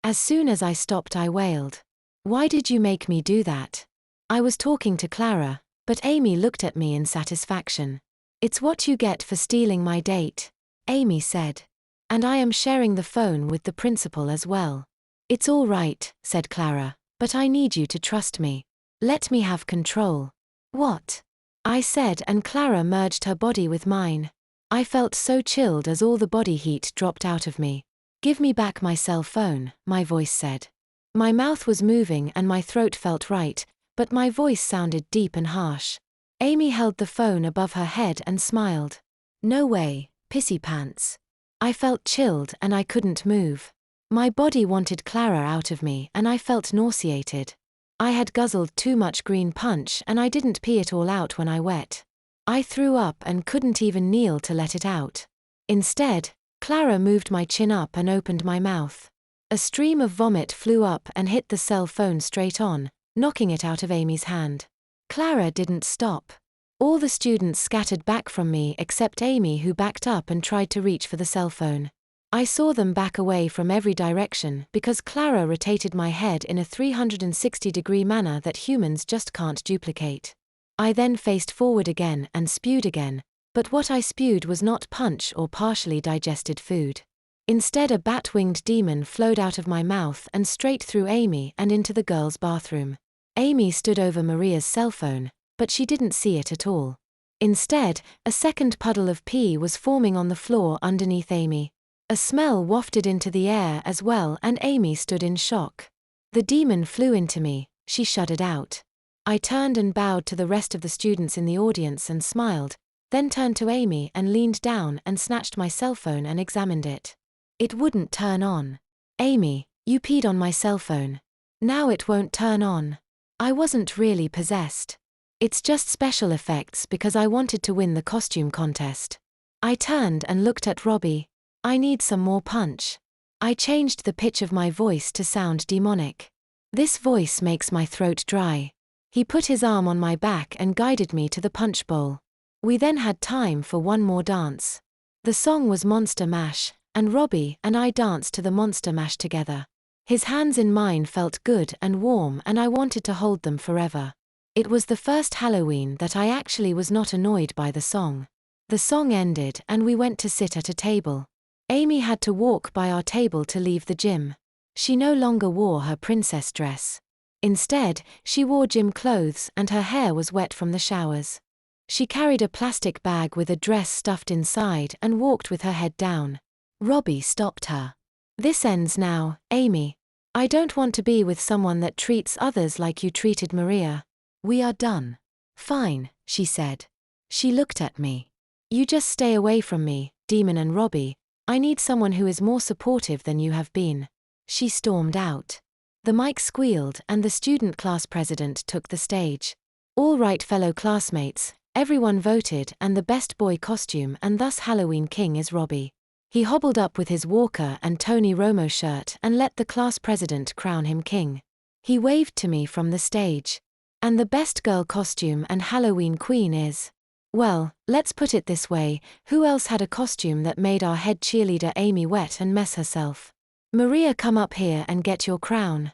As soon as I stopped, I wailed. Why did you make me do that? I was talking to Clara, but Amy looked at me in satisfaction. It's what you get for stealing my date, Amy said. And I am sharing the phone with the principal as well. It's all right, said Clara, but I need you to trust me. Let me have control. What? I said, and Clara merged her body with mine. I felt so chilled as all the body heat dropped out of me. Give me back my cell phone, my voice said. My mouth was moving and my throat felt right, but my voice sounded deep and harsh. Amy held the phone above her head and smiled. No way, pissy pants. I felt chilled and I couldn't move. My body wanted Clara out of me and I felt nauseated. I had guzzled too much green punch and I didn't pee it all out when I wet. I threw up and couldn't even kneel to let it out. Instead, Clara moved my chin up and opened my mouth. A stream of vomit flew up and hit the cell phone straight on, knocking it out of Amy's hand. Clara didn't stop. All the students scattered back from me except Amy, who backed up and tried to reach for the cell phone. I saw them back away from every direction because Clara rotated my head in a 360-degree manner that humans just can't duplicate. I then faced forward again and spewed again, but what I spewed was not punch or partially digested food. Instead, a bat-winged demon flowed out of my mouth and straight through Amy and into the girls' bathroom. Amy stood over Maria's cell phone, but she didn't see it at all. Instead, a second puddle of pee was forming on the floor underneath Amy. A smell wafted into the air as well, and Amy stood in shock. The demon flew into me, she shuddered out. I turned and bowed to the rest of the students in the audience and smiled, then turned to Amy and leaned down and snatched my cell phone and examined it. It wouldn't turn on. Amy, you peed on my cell phone. Now it won't turn on. I wasn't really possessed. It's just special effects because I wanted to win the costume contest. I turned and looked at Robbie. I need some more punch. I changed the pitch of my voice to sound demonic. This voice makes my throat dry. He put his arm on my back and guided me to the punch bowl. We then had time for one more dance. The song was Monster Mash, and Robbie and I danced to the Monster Mash together. His hands in mine felt good and warm and I wanted to hold them forever. It was the first Halloween that I actually was not annoyed by the song. The song ended and we went to sit at a table. Amy had to walk by our table to leave the gym. She no longer wore her princess dress. Instead, she wore gym clothes and her hair was wet from the showers. She carried a plastic bag with a dress stuffed inside and walked with her head down. Robbie stopped her. This ends now, Amy. I don't want to be with someone that treats others like you treated Maria. We are done. Fine, she said. She looked at me. You just stay away from me, Demon and Robbie. I need someone who is more supportive than you have been. She stormed out. The mic squealed and the student class president took the stage. All right, fellow classmates, everyone voted and the best boy costume and thus Halloween king is Robbie. He hobbled up with his Walker and Tony Romo shirt and let the class president crown him king. He waved to me from the stage. And the best girl costume and Halloween queen is… Well, let's put it this way, who else had a costume that made our head cheerleader Amy wet and mess herself? Maria, come up here and get your crown.